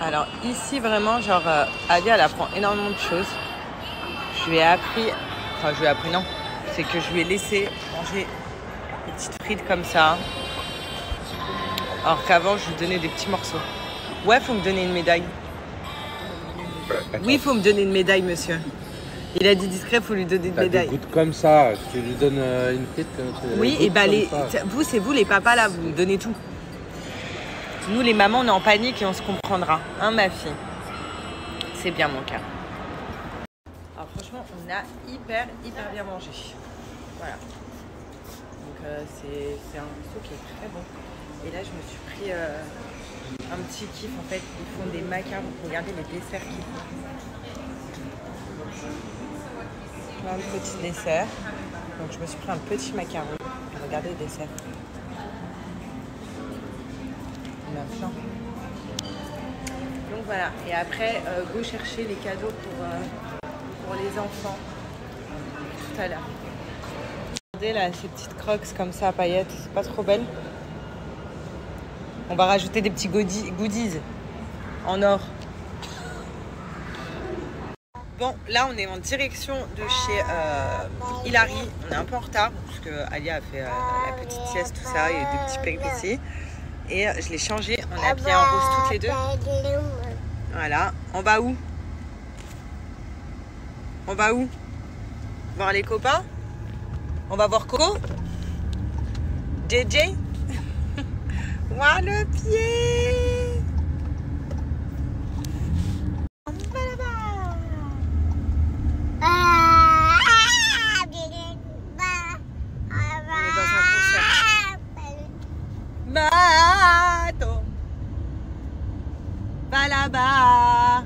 Alors ici vraiment genre Ali elle apprend énormément de choses. Je lui ai appris, enfin je lui ai appris non, c'est que je lui ai laissé manger des petites frites comme ça. Alors qu'avant je lui donnais des petits morceaux. Ouais, faut me donner une médaille. Oui, faut me donner une médaille, monsieur. Il a dit discret, faut lui donner une médaille. Des gouttes comme ça, tu lui donnes une frite. Oui, et bah c'est vous les papas là, vous nous donnez tout. Nous les mamans on est en panique et on se comprendra, hein ma fille. C'est bien mon cas. Alors franchement on a hyper bien mangé. Voilà. Donc c'est un resto qui est très bon. Et là je me suis pris un petit kiff en fait. Ils font des macarons. Regardez les desserts qu'ils font. Plein de petits desserts. Donc je me suis pris un petit macaron. Regardez les desserts. On a plein. Donc voilà. Et après, go chercher les cadeaux pour les enfants tout à l'heure. Regardez là, ces petites crocs comme ça à paillettes. C'est pas trop belle. On va rajouter des petits goodies en or. Bon, là on est en direction de chez Hilary. On est un peu en retard parce que Alia a fait la petite sieste, tout ça, et des petits péripéties. Et je l'ai changé, on est habillés en rose toutes les deux. Voilà. On va où? On va où? Voir les copains? On va voir Coco? JJ? Ouah, le pied! Bateau, va là-bas.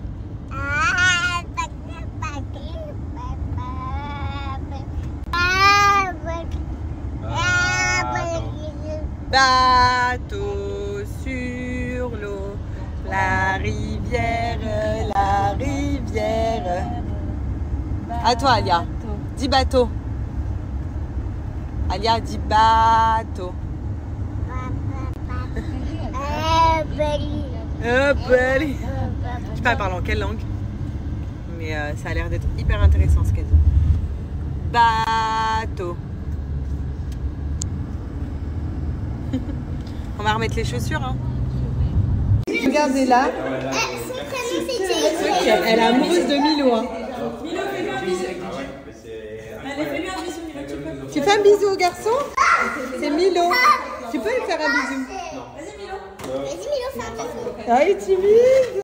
Bateau sur l'eau, la rivière. À toi, Alia. Dis bateau. Alia, dis bateau. Je sais pas, elle parle en quelle langue, mais ça a l'air d'être hyper intéressant ce qu'elle dit. Bateau. On va remettre les chaussures, hein. Regardez là. Elle est amoureuse de Milo, hein. Milo, fais-lui un bisou. Allez, fais-lui un bisou, Milo. Tu fais un bisou au garçon? C'est Milo. Tu peux lui faire un bisou? Vas-y, Milo. Vas-y, Milo, fais un bisou. Ah, il est timide.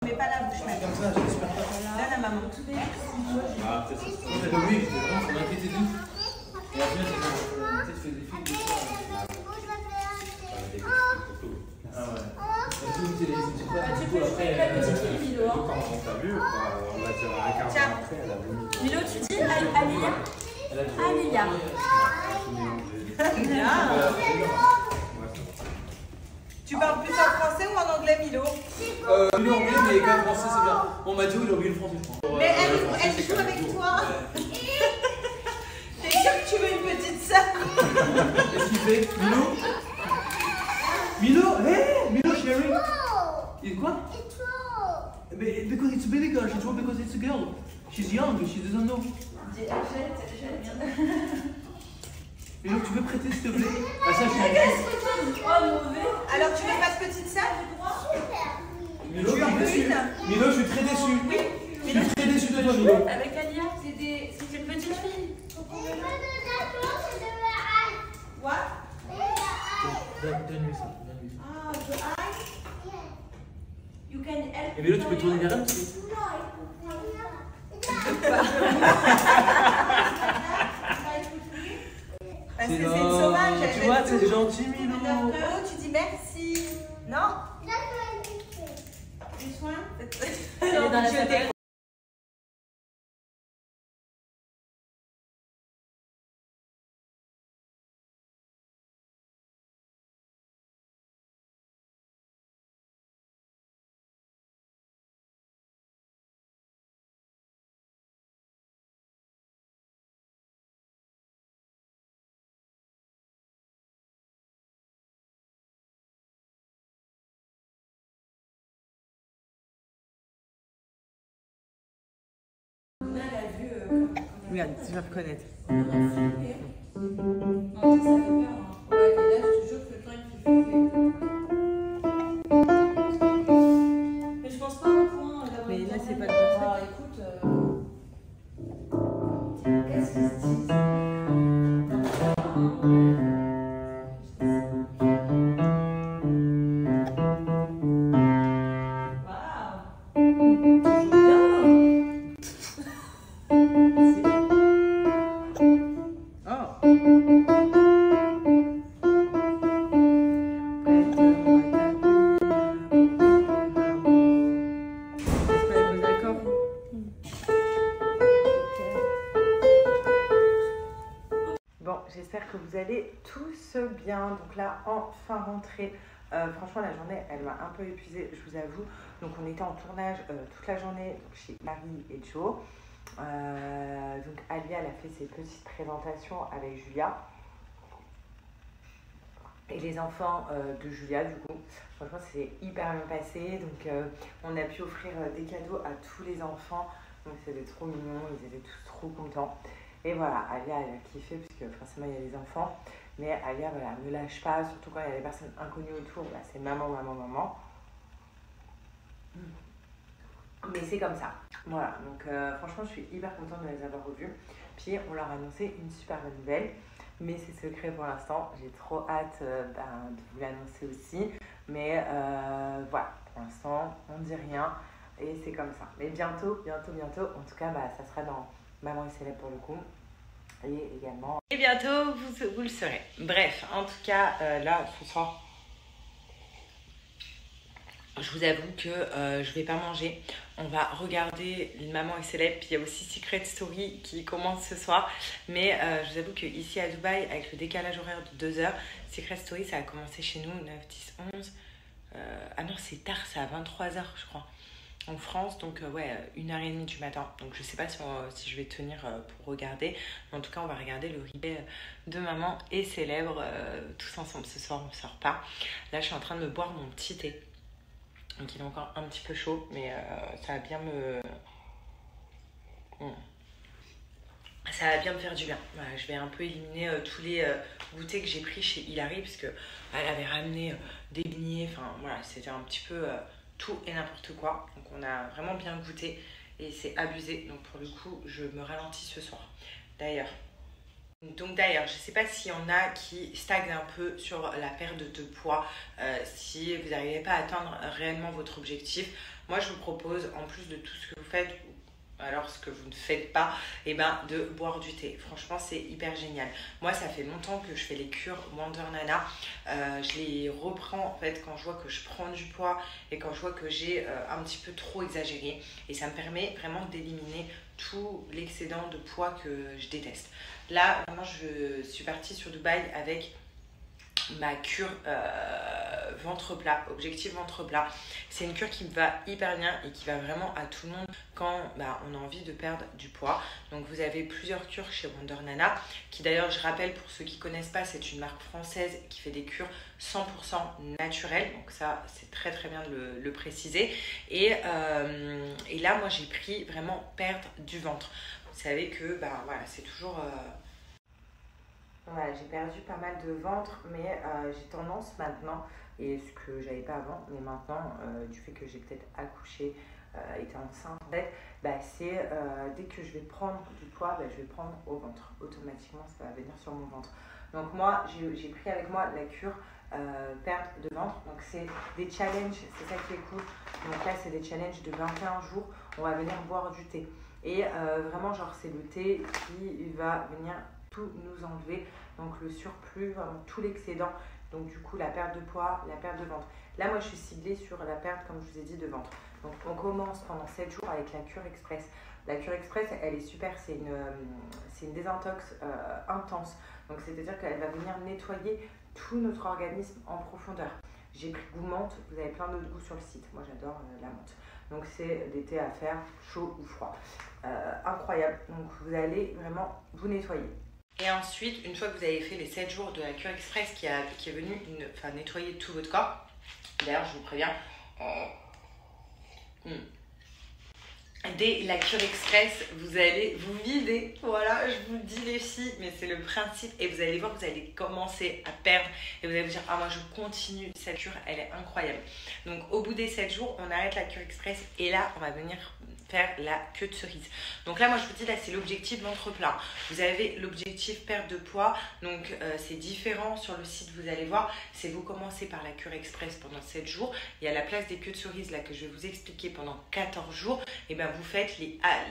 Mais pas la bouche même. Là, la maman. Ah, peut-être. Oui, on m'a inquiété d'où. Et après, peut-être fait des films de ça. Ah ouais. Est-ce que vous utilisez pas du tout après la petite fille, Milo? On t'a vu, on va dire un quart d'heure après, elle a vomi. Milo, tu dis Amelia? Amelia. Tu parles plus en français ou en anglais, Milo? Milo anglais, mais quand même français, c'est bien. On m'a dit où il a oublié le français, je crois. Mais elle joue avec toi. T'es sûr que tu veux une petite sœur? Qu'est-ce qu'il fait? Milo? Milo? Hey! Milo sharing? Il quoi? Because it's a baby girl, she told because it's a girl. She's young, she doesn't know. Milo, tu peux prêter s'il te plaît? Ah, ça, je Alors, tu veux pas de petite sœur? Milo, Milo, je suis très déçu. Oui. Je suis très déçu de toi, Milo. Avec Alia, c'est une petite fille. What? Donne-lui ça. Ah, the eye? You can help. Et Milo, tu peux tourner vers elle? Parce que c'est une sauvage. Tu vois, c'est gentil, Milo. Oh, tu dis merci. Non? This one? Elle est dans la salle. Regarde, tu vas reconnaître. Non, ça fait peur. Hein. Ouais, et là, je te jure que le temps il fait. Mais je pense pas au point d'avoir. Mais là, c'est pas le bon Ah, écoute. Qu'est-ce qu'ils se disent? J'espère que vous allez tous bien. Donc là, enfin rentrée. Franchement, la journée, elle m'a un peu épuisée, je vous avoue. Donc on était en tournage toute la journée donc, chez Marie et Joe. Donc Alia, elle a fait ses petites présentations avec Julia. Et les enfants de Julia, du coup. Franchement, c'est hyper bien passé. Donc on a pu offrir des cadeaux à tous les enfants. Donc c'était trop mignon, ils étaient tous trop contents. Et voilà, Alia, elle a kiffé parce que forcément il y a les enfants. Mais Alia, voilà, ne lâche pas, surtout quand il y a des personnes inconnues autour. Bah, c'est maman, maman, maman. Mais c'est comme ça. Voilà, donc franchement, je suis hyper contente de les avoir revus. Puis on leur a annoncé une super bonne nouvelle. Mais c'est secret pour l'instant. J'ai trop hâte de vous l'annoncer aussi. Mais voilà, pour l'instant, on ne dit rien. Et c'est comme ça. Mais bientôt, en tout cas, bah, ça sera dans Maman est célèbre pour le coup. Et également. Et bientôt, vous le saurez. Bref, en tout cas, là, ce soir, je vous avoue que je vais pas manger. On va regarder Maman est célèbre. Puis il y a aussi Secret Story qui commence ce soir. Mais je vous avoue qu'ici à Dubaï, avec le décalage horaire de 2 heures, Secret Story, ça a commencé chez nous 9, 10, 11. Ah non, c'est tard, c'est à 23 heures, je crois. En France, donc ouais, 1h30 du matin. Donc je sais pas si je vais tenir pour regarder. Mais en tout cas, on va regarder le replay de Maman est célèbre tous ensemble ce soir. On sort pas. Là, je suis en train de me boire mon petit thé. Donc il est encore un petit peu chaud, mais ça va bien me... Ça va bien me faire du bien. Voilà, je vais un peu éliminer tous les goûters que j'ai pris chez Hilary, parce qu'elle avait ramené des beignets. Enfin voilà, c'était un petit peu... tout et n'importe quoi. Donc on a vraiment bien goûté et c'est abusé. Donc pour le coup, je me ralentis ce soir. D'ailleurs, je ne sais pas s'il y en a qui stagnent un peu sur la perte de poids, si vous n'arrivez pas à atteindre réellement votre objectif. Moi, je vous propose, en plus de tout ce que vous faites, alors ce que vous ne faites pas, et ben, de boire du thé. Franchement, c'est hyper génial. Moi, ça fait longtemps que je fais les cures Wonder Nana. Je les reprends en fait quand je vois que je prends du poids et quand je vois que j'ai un petit peu trop exagéré. Et ça me permet vraiment d'éliminer tout l'excédent de poids que je déteste. Là, vraiment, je suis partie sur Dubaï avec ma cure ventre plat, objectif ventre plat. C'est une cure qui me va hyper bien et qui va vraiment à tout le monde quand on a envie de perdre du poids. Donc vous avez plusieurs cures chez Wonder Nana, qui d'ailleurs, je rappelle pour ceux qui ne connaissent pas, c'est une marque française qui fait des cures 100% naturelles. Donc ça, c'est très très bien de le préciser. Et là, moi, j'ai pris vraiment perdre du ventre. Vous savez que voilà, c'est toujours... Voilà, j'ai perdu pas mal de ventre, mais j'ai tendance maintenant, et ce que j'avais pas avant, mais maintenant, du fait que j'ai peut-être accouché, été enceinte, en fait, c'est dès que je vais prendre du poids, je vais prendre au ventre. Automatiquement, ça va venir sur mon ventre. Donc moi, j'ai pris avec moi la cure perte de ventre. Donc c'est des challenges, c'est ça qui est cool. Donc là, c'est des challenges de 21 jours. On va venir boire du thé. Et vraiment, genre, c'est le thé qui va venir tout nous enlever. Donc le surplus, vraiment tout l'excédent. Donc du coup, la perte de poids, la perte de ventre. Là, moi, je suis ciblée sur la perte, comme je vous ai dit, de ventre. Donc on commence pendant 7 jours avec la cure express. La cure express, elle est super, c'est une désintox intense. Donc c'est-à-dire qu'elle va venir nettoyer tout notre organisme en profondeur. J'ai pris goût menthe, vous avez plein d'autres goûts sur le site. Moi j'adore la menthe. Donc c'est des thés à faire chaud ou froid. Incroyable. Donc vous allez vraiment vous nettoyer. Et ensuite, une fois que vous avez fait les 7 jours de la cure express qui est venue nettoyer tout votre corps, d'ailleurs je vous préviens, dès la cure express, vous allez vous vider. Voilà, je vous le dis les filles, mais c'est le principe. Et vous allez voir, vous allez commencer à perdre. Et vous allez vous dire, ah moi je continue, cette cure, elle est incroyable. Donc au bout des 7 jours, on arrête la cure express. Et là, on va venir faire la queue de cerise. Donc là, moi je vous dis, là c'est l'objectif ventre plein. Vous avez l'objectif perte de poids. Donc c'est différent sur le site, vous allez voir. C'est vous commencez par la cure express pendant 7 jours. Il y a la place des queues de cerise là que je vais vous expliquer pendant 14 jours. Et bien vous faites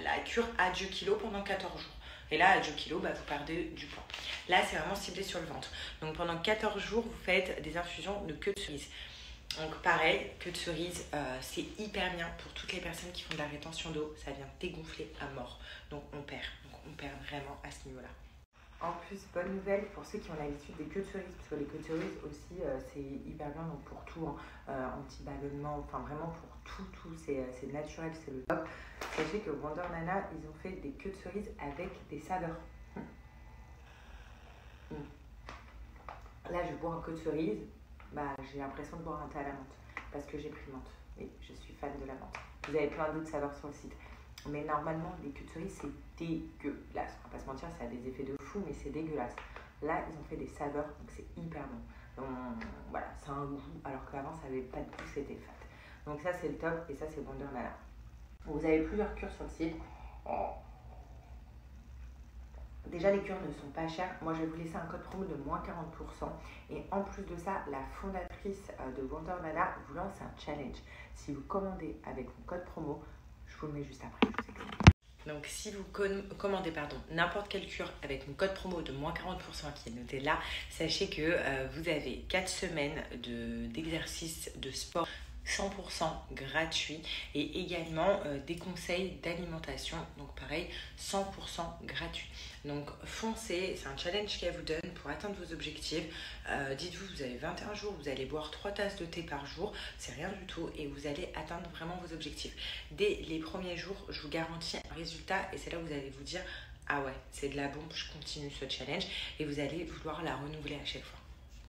la cure adieu kilo pendant 14 jours. Et là, adieu kilo, vous perdez du poids. Là, c'est vraiment ciblé sur le ventre. Donc pendant 14 jours, vous faites des infusions de queue de cerise. Donc pareil, queue de cerise, c'est hyper bien pour toutes les personnes qui font de la rétention d'eau. Ça vient dégonfler à mort. Donc on perd vraiment à ce niveau-là. En plus, bonne nouvelle pour ceux qui ont l'habitude des queues de cerise, parce que les queues de cerise aussi, c'est hyper bien donc pour tout, anti-ballonnement, enfin vraiment pour tout, c'est naturel, c'est le top. Sachez que Wonder Nana, ils ont fait des queues de cerise avec des saveurs. Là, je bois un queue de cerise, j'ai l'impression de boire un thé à la menthe, parce que j'ai pris menthe. Oui, je suis fan de la menthe. Vous avez plein d'autres saveurs sur le site. Mais normalement, les queues de cerise, c'est dégueulasse. On va pas se mentir, ça a des effets de fou, mais c'est dégueulasse. Là, ils ont fait des saveurs, donc c'est hyper bon. Donc, voilà, c'est un goût, alors qu'avant, ça n'avait pas de goût, c'était fat. Donc ça, c'est le top, et ça, c'est Wonder Nana. Vous avez plusieurs cures sur le site. Déjà, les cures ne sont pas chères. Moi, je vais vous laisser un code promo de moins 40%. Et en plus de ça, la fondatrice de Wonder Nana vous lance un challenge. Si vous commandez avec mon code promo, je vous le mets juste après. Donc, si vous commandez n'importe quelle cure avec mon code promo de moins 40% qui est noté là, sachez que vous avez 4 semaines d'exercice de sport 100% gratuit et également des conseils d'alimentation, donc pareil 100% gratuit. Donc foncez, c'est un challenge qu'elle vous donne pour atteindre vos objectifs. Dites-vous, vous avez 21 jours, vous allez boire 3 tasses de thé par jour, c'est rien du tout et vous allez atteindre vraiment vos objectifs. Dès les premiers jours, je vous garantis un résultat et c'est là où vous allez vous dire, ah ouais, c'est de la bombe, je continue ce challenge et vous allez vouloir la renouveler à chaque fois.